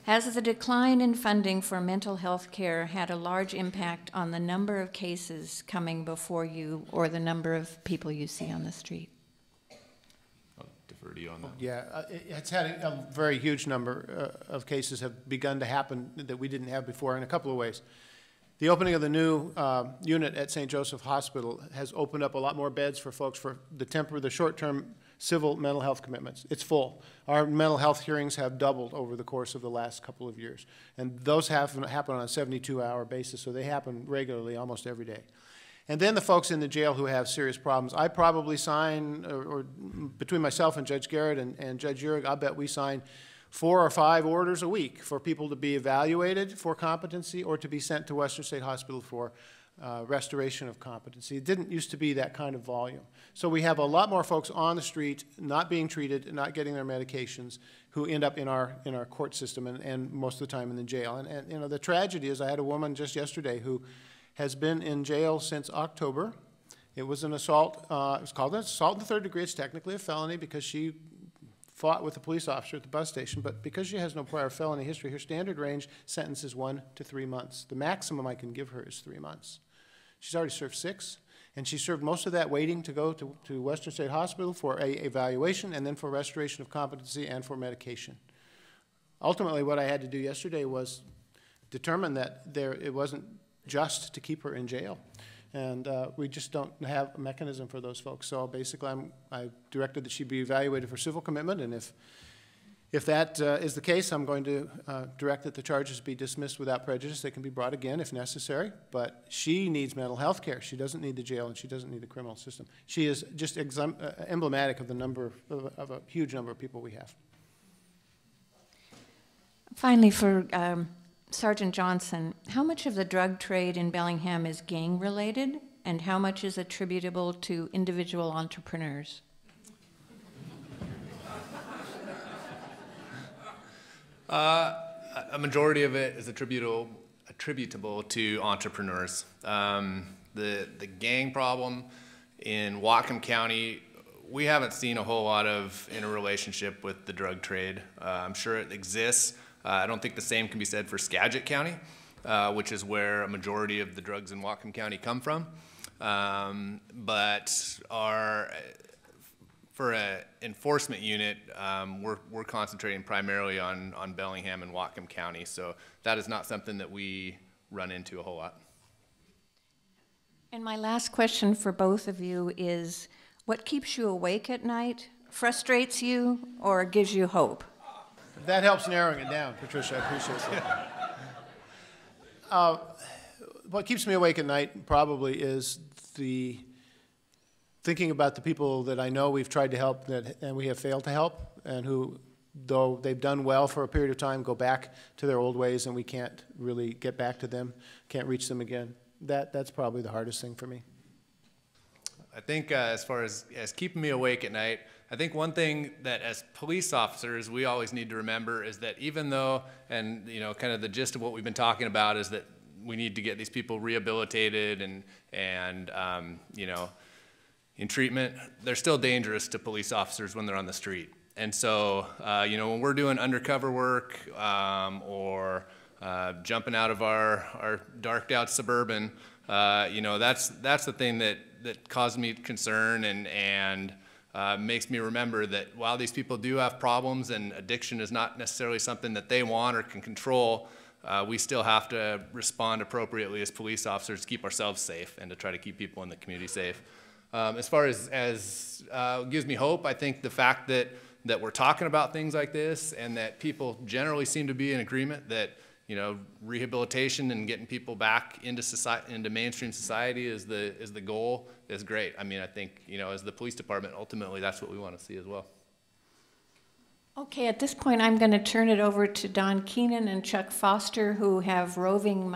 Has the decline in funding for mental health care had a large impact on the number of cases coming before you or the number of people you see on the street? I'll defer to you on that. Yeah, it's had a very huge number of cases have begun to happen that we didn't have before in a couple of ways. The opening of the new unit at St. Joseph Hospital has opened up a lot more beds for folks for the short-term civil mental health commitments. It's full. Our mental health hearings have doubled over the course of the last couple of years. And those happen on a 72-hour basis, so they happen regularly almost every day. And then the folks in the jail who have serious problems, I probably sign, or between myself and Judge Garrett and Judge Uhrig, I'll bet we sign 4 or 5 orders a week for people to be evaluated for competency or to be sent to Western State Hospital for restoration of competency. It didn't used to be that kind of volume. So we have a lot more folks on the street, not being treated, not getting their medications, who end up in our court system and most of the time in the jail. And you know, the tragedy is I had a woman just yesterday who has been in jail since October. It was an assault. It was called an assault in the 3rd degree. It's technically a felony because she fought with a police officer at the bus station, but because she has no prior felony history, her standard range sentence is 1 to 3 months. The maximum I can give her is 3 months. She's already served 6, and she served most of that waiting to go to Western State Hospital for a evaluation and then for restoration of competency and for medication. Ultimately, what I had to do yesterday was determine that it wasn't just to keep her in jail. And we just don't have a mechanism for those folks. So basically, I directed that she be evaluated for civil commitment, and if that is the case, I'm going to direct that the charges be dismissed without prejudice. They can be brought again if necessary, but she needs mental health care. She doesn't need the jail, and she doesn't need the criminal system. She is just emblematic of the number of a huge number of people we have. Finally, for Sergeant Johnson, how much of the drug trade in Bellingham is gang-related, and how much is attributable to individual entrepreneurs? A majority of it is attributable to entrepreneurs. The gang problem in Whatcom County, we haven't seen a whole lot of interrelationship with the drug trade. I'm sure it exists. I don't think the same can be said for Skagit County, which is where a majority of the drugs in Whatcom County come from. But for an enforcement unit, we're concentrating primarily on Bellingham and Whatcom County, so that is not something that we run into a whole lot. And my last question for both of you is, what keeps you awake at night, frustrates you, or gives you hope? That helps narrowing it down, Patricia. I appreciate that. What keeps me awake at night probably is the thinking about the people that I know we've tried to help and we have failed to help, and who, though they've done well for a period of time, go back to their old ways and we can't really get back to them, can't reach them again. That's probably the hardest thing for me. I think as far as keeping me awake at night, I think one thing that as police officers we always need to remember is that even though, and you know, kind of the gist of what we've been talking about is that we need to get these people rehabilitated and you know, in treatment, they're still dangerous to police officers when they're on the street. And so, you know, when we're doing undercover work or jumping out of our darked out Suburban, you know, that's the thing that caused me concern and makes me remember that while these people do have problems and addiction is not necessarily something that they want or can control, we still have to respond appropriately as police officers to keep ourselves safe and to try to keep people in the community safe. As far as gives me hope, I think the fact that we're talking about things like this and that people generally seem to be in agreement that, you know, rehabilitation and getting people back into society, into mainstream society is the goal, is great. I mean, I think, you know, as the police department, ultimately that's what we want to see as well. Okay, at this point, I'm going to turn it over to Don Keenan and Chuck Foster, who have roving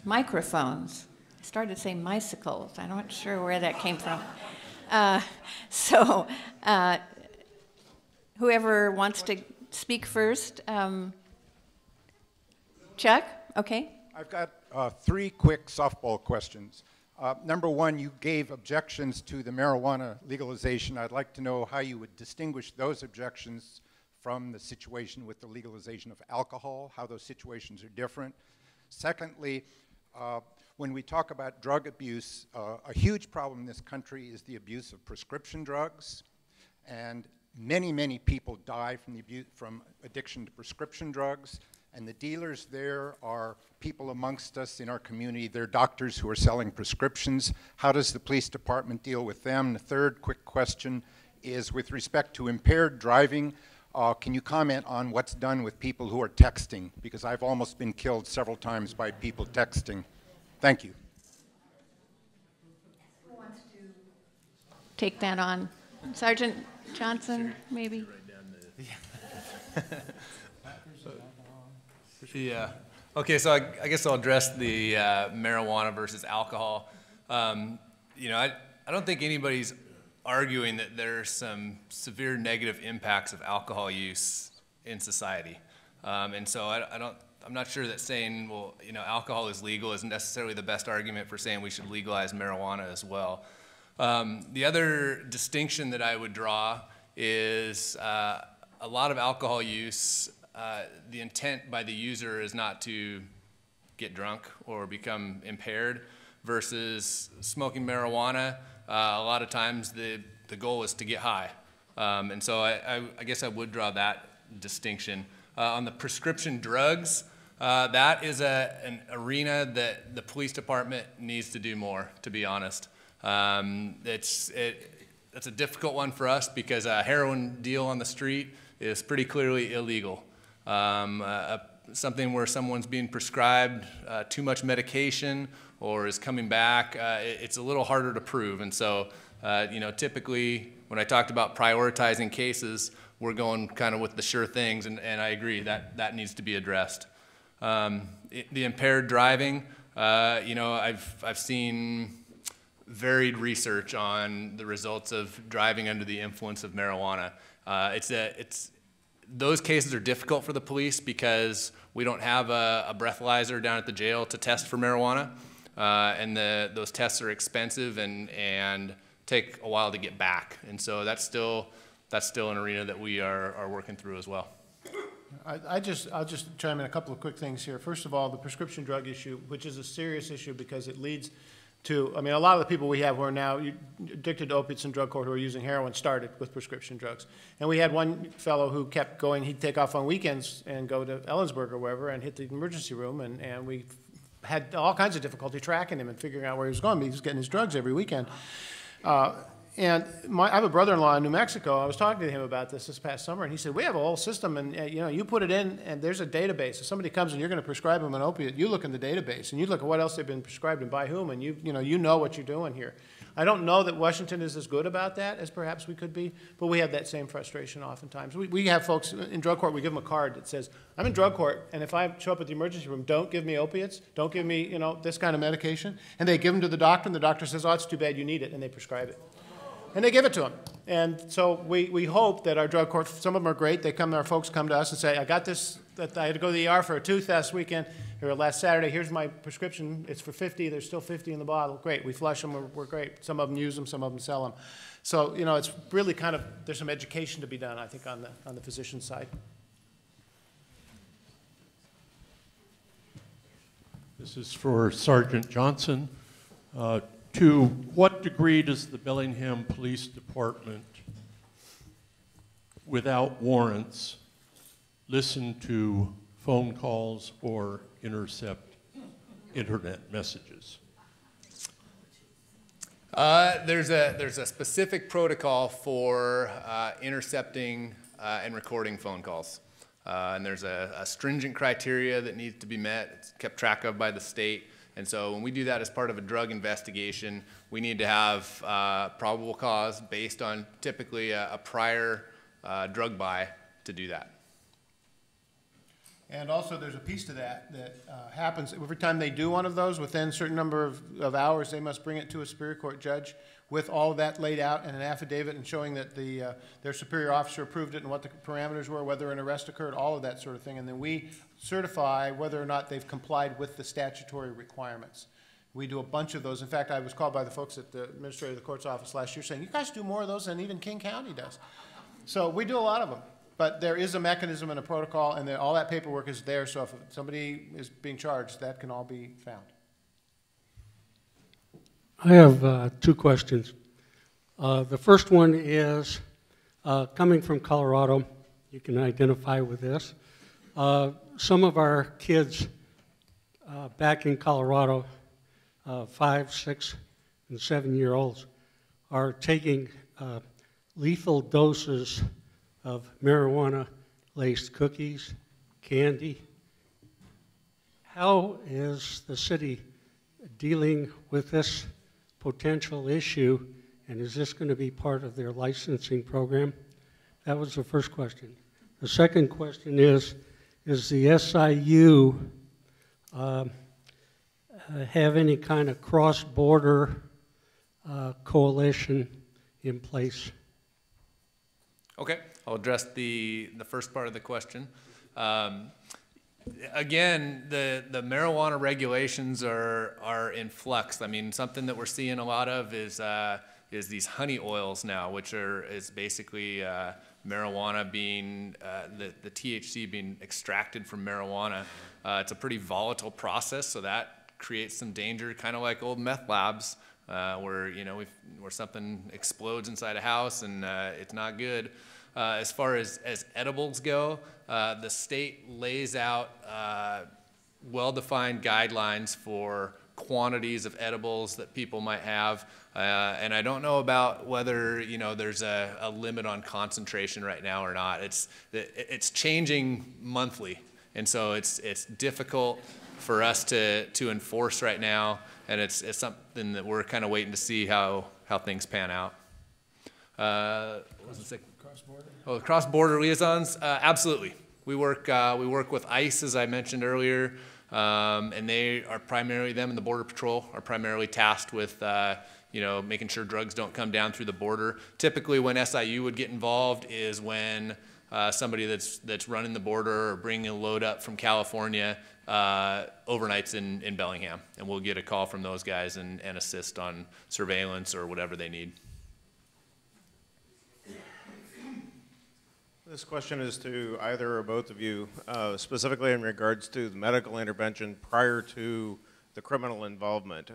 microphones. I started saying bicycles. I'm not sure where that came from. Whoever wants to speak first. Chuck, okay. I've got 3 quick softball questions. Number 1, you gave objections to the marijuana legalization. I'd like to know how you would distinguish those objections from the situation with the legalization of alcohol, how those situations are different. Secondly, when we talk about drug abuse, a huge problem in this country is the abuse of prescription drugs, and many people die from addiction to prescription drugs. And the dealers there are people amongst us in our community. They're doctors who are selling prescriptions. How does the police department deal with them? The third quick question is with respect to impaired driving. Can you comment on what's done with people who are texting? Because I've almost been killed several times by people texting. Thank you. Who wants to take that on? Sergeant Johnson, maybe? Yeah. Okay, so I guess I'll address the marijuana versus alcohol. You know, I don't think anybody's arguing that there's some severe negative impacts of alcohol use in society. And so I'm not sure that saying, well, you know, alcohol is legal isn't necessarily the best argument for saying we should legalize marijuana as well. The other distinction that I would draw is a lot of alcohol use, the intent by the user is not to get drunk or become impaired, versus smoking marijuana, a lot of times the goal is to get high. And so I guess I would draw that distinction. On the prescription drugs, that is an arena that the police department needs to do more, to be honest. It's a difficult one for us because a heroin deal on the street is pretty clearly illegal. Something where someone's being prescribed too much medication or is coming back, it's a little harder to prove. And so, you know, typically when I talked about prioritizing cases, we're going kind of with the sure things, and I agree that needs to be addressed. The impaired driving, you know, I've seen varied research on the results of driving under the influence of marijuana. Those cases are difficult for the police because we don't have a breathalyzer down at the jail to test for marijuana, and those tests are expensive and take a while to get back. And so that's still an arena that we are working through as well. I'll just chime in a couple of quick things here. First of all, the prescription drug issue, which is a serious issue because it leads to, I mean, a lot of the people we have who are now addicted to opiates in drug court who are using heroin started with prescription drugs. And we had one fellow who kept going, he'd take off on weekends and go to Ellensburg or wherever and hit the emergency room, and we had all kinds of difficulty tracking him and figuring out where he was going. He was getting his drugs every weekend. And I have a brother-in-law in New Mexico. I was talking to him about this past summer, and he said, we have a whole system, and you know, you put it in, and there's a database. If somebody comes and you're going to prescribe them an opiate, you look in the database, and you look at what else they've been prescribed and by whom, and you know what you're doing here. I don't know that Washington is as good about that as perhaps we could be, but we have that same frustration oftentimes. We have folks in drug court, we give them a card that says, I'm in drug court, and if I show up at the emergency room, don't give me opiates, don't give me, you know, this kind of medication, and they give them to the doctor, and the doctor says, oh, it's too bad, you need it, and they prescribe it. And they give it to them. And so we hope that our drug court, some of them are great. Our folks come to us and say, I got this, that I had to go to the ER for a tooth last weekend, or last Saturday, here's my prescription. It's for 50, there's still 50 in the bottle. Great, we flush them, we're great. Some of them use them, some of them sell them. So, you know, it's really kind of, there's some education to be done, I think, on the physician side. This is for Sergeant Johnson. To what degree does the Bellingham Police Department, without warrants, listen to phone calls or intercept internet messages? There's a specific protocol for intercepting and recording phone calls. And there's a stringent criteria that needs to be met. It's kept track of by the state. And so when we do that as part of a drug investigation, we need to have probable cause based on typically a prior drug buy to do that. And also, there's a piece to that that happens every time they do one of those. Within a certain number of hours, they must bring it to a Superior Court judge with all of that laid out in an affidavit and showing that their superior officer approved it and what the parameters were, whether an arrest occurred, all of that sort of thing. And then we certify whether or not they've complied with the statutory requirements. We do a bunch of those. In fact, I was called by the folks at the administrator of the court's office last year saying, you guys do more of those than even King County does. So we do a lot of them. But there is a mechanism and a protocol, and all that paperwork is there, so if somebody is being charged, that can all be found. I have two questions. The first one is, coming from Colorado, you can identify with this. Some of our kids back in Colorado, 5, 6, and 7-year-olds, are taking lethal doses of marijuana-laced cookies, candy. How is the city dealing with this potential issue, and is this going to be part of their licensing program? That was the first question. The second question is the SIU have any kind of cross-border coalition in place? Okay, I'll address the first part of the question. Again, the marijuana regulations are in flux. I mean, something that we're seeing a lot of is these honey oils now, which is basically marijuana being the THC being extracted from marijuana. It's a pretty volatile process, so that creates some danger, kind of like old meth labs, where where something explodes inside a house and it's not good. As far as edibles go, the state lays out well-defined guidelines for quantities of edibles that people might have, and I don't know about whether there's a limit on concentration right now or not. It's changing monthly, and so it's difficult for us to enforce right now, and it's something that we're kind of waiting to see how things pan out. What was the second? Cross-border? Oh, cross-border liaisons? Absolutely. We work with ICE, as I mentioned earlier, and they are primarily, them and the Border Patrol are primarily tasked with making sure drugs don't come down through the border. Typically when SIU would get involved is when somebody that's running the border or bringing a load up from California overnights in Bellingham, and we'll get a call from those guys and assist on surveillance or whatever they need. This question is to either or both of you, specifically in regards to the medical intervention prior to the criminal involvement.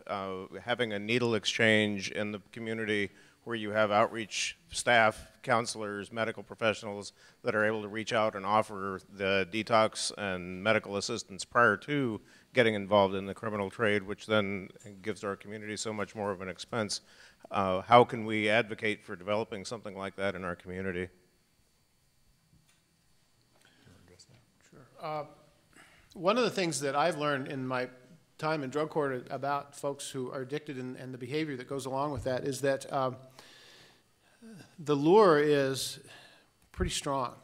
Having a needle exchange in the community where you have outreach staff, counselors, medical professionals that are able to reach out and offer the detox and medical assistance prior to getting involved in the criminal trade, which then gives our community so much more of an expense. How can we advocate for developing something like that in our community? One of the things that I've learned in my time in drug court about folks who are addicted and the behavior that goes along with that is that the lure is pretty strong.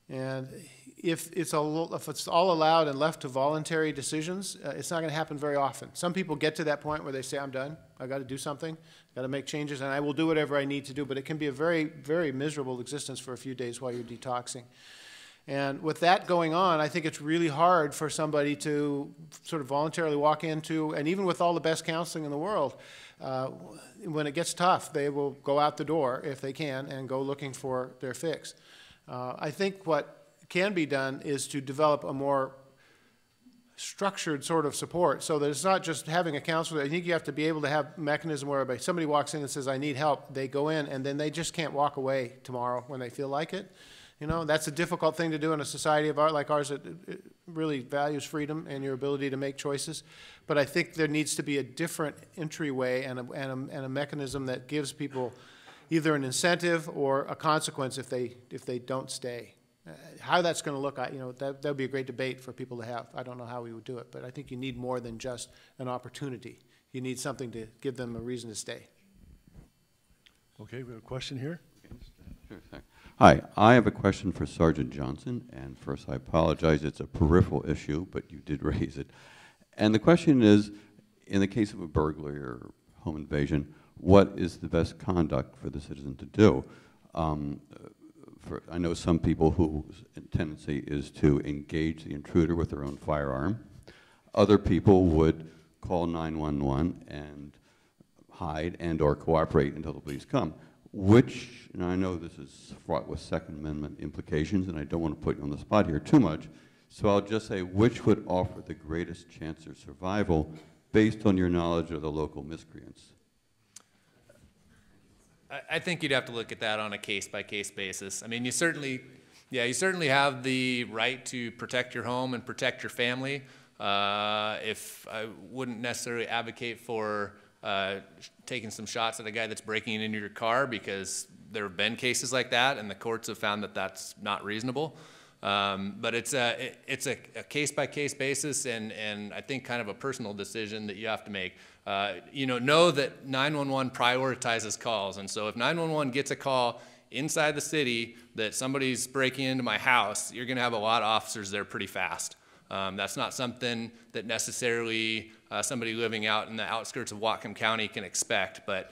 And if it's all allowed and left to voluntary decisions, it's not going to happen very often. Some people get to that point where they say, I'm done, I've got to do something, I've got to make changes, and I will do whatever I need to do, but it can be a very, very miserable existence for a few days while you're detoxing. And with that going on, I think it's really hard for somebody to sort of voluntarily walk into, and even with all the best counseling in the world, when it gets tough, they will go out the door, if they can, and go looking for their fix. I think what can be done is to develop a more structured sort of support, so that it's not just having a counselor. I think you have to be able to have a mechanism whereby somebody walks in and says, I need help, they go in, and then they just can't walk away tomorrow when they feel like it. You know, that's a difficult thing to do in a society of art like ours that it really values freedom and your ability to make choices. But I think there needs to be a different entryway and a mechanism that gives people either an incentive or a consequence if they don't stay. How that's going to look, you know, that would be a great debate for people to have. I don't know how we would do it, but I think you need more than just an opportunity. You need something to give them a reason to stay. Okay, we have a question here. Sure, thanks. Hi, I have a question for Sergeant Johnson, and first I apologize, it's a peripheral issue, but you did raise it. And the question is, in the case of a burglary or home invasion, what is the best conduct for the citizen to do? I know some people whose tendency is to engage the intruder with their own firearm. Other people would call 911 and hide and or cooperate until the police come. Which, and I know this is fraught with Second Amendment implications, and I don't want to put you on the spot here too much, so I'll just say, which would offer the greatest chance of survival based on your knowledge of the local miscreants? I think you'd have to look at that on a case-by-case basis. I mean, you certainly have the right to protect your home and protect your family. If I wouldn't necessarily advocate for taking some shots at a guy that's breaking into your car, because there have been cases like that, and the courts have found that that's not reasonable. But it's a case-by-case basis, and I think kind of a personal decision that you have to make. You know that 911 prioritizes calls, and so if 911 gets a call inside the city that somebody's breaking into my house, you're going to have a lot of officers there pretty fast. That's not something that necessarily somebody living out in the outskirts of Whatcom County can expect, but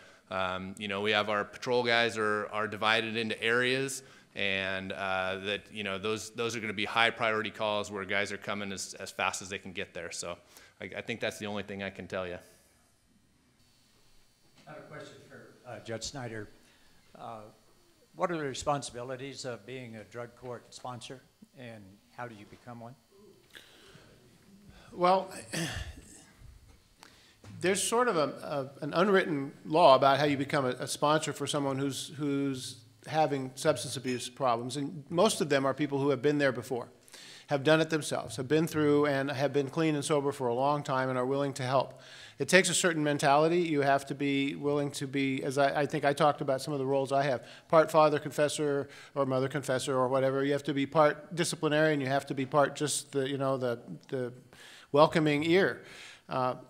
you know, we have our patrol guys are divided into areas, and that, you know, those are going to be high priority calls where guys are coming as fast as they can get there. So I think that's the only thing I can tell you. I have a question for Judge Snyder. What are the responsibilities of being a drug court sponsor, and how do you become one? Well, there's sort of an unwritten law about how you become a sponsor for someone who's having substance abuse problems, and most of them are people who have been there before, have done it themselves, have been through and have been clean and sober for a long time and are willing to help. It takes a certain mentality. You have to be willing to be, as I think I talked about some of the roles I have, part father confessor or mother confessor or whatever. You have to be part disciplinarian. You have to be part just the welcoming ear.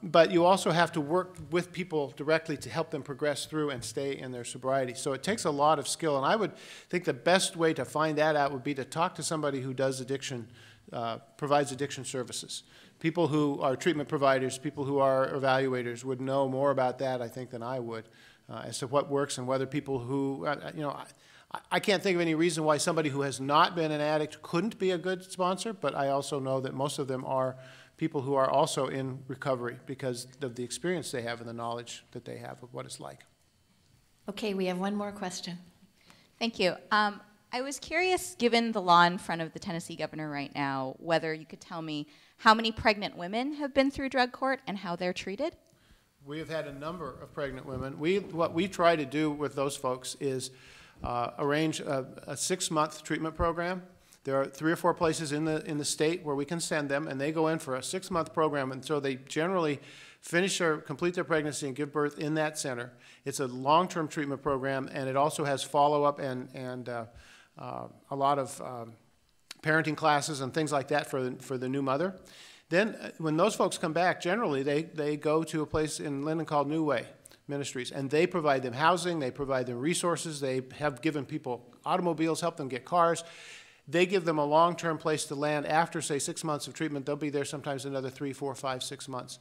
But you also have to work with people directly to help them progress through and stay in their sobriety. So it takes a lot of skill, and I would think the best way to find that out would be to talk to somebody who does addiction, provides addiction services. People who are treatment providers, people who are evaluators would know more about that, I think, than I would, as to what works and whether people who, you know, I can't think of any reason why somebody who has not been an addict couldn't be a good sponsor, but I also know that most of them are people who are also in recovery because of the experience they have and the knowledge that they have of what it's like. Okay, we have one more question. Thank you. I was curious, given the law in front of the Tennessee governor right now, whether you could tell me how many pregnant women have been through drug court and how they're treated? We have had a number of pregnant women. What we try to do with those folks is arrange a 6-month treatment program. There are 3 or 4 places in the state where we can send them, and they go in for a 6-month program, and so they generally complete their pregnancy and give birth in that center. It's a long-term treatment program, and it also has follow-up and a lot of parenting classes and things like that for the new mother. Then when those folks come back, generally they go to a place in Linden called New Way Ministries, and they provide them housing, they provide them resources, they have given people automobiles, help them get cars. They give them a long-term place to land after, say, 6 months of treatment. They'll be there sometimes another 3, 4, 5, 6 months.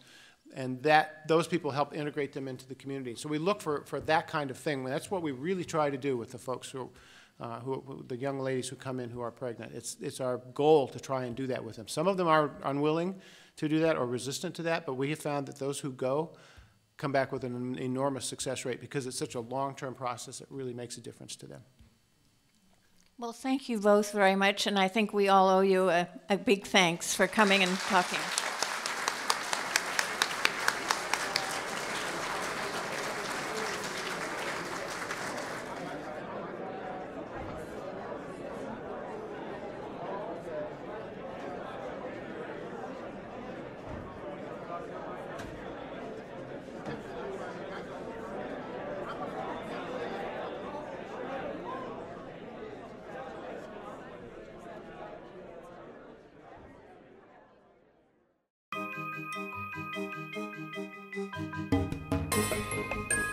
And those people help integrate them into the community. So we look for that kind of thing. That's what we really try to do with the folks the young ladies who come in who are pregnant. It's our goal to try and do that with them. Some of them are unwilling to do that or resistant to that, but we have found that those who come back with an enormous success rate because it's such a long-term process. It really makes a difference to them. Well, thank you both very much, and I think we all owe you a big thanks for coming and talking. you.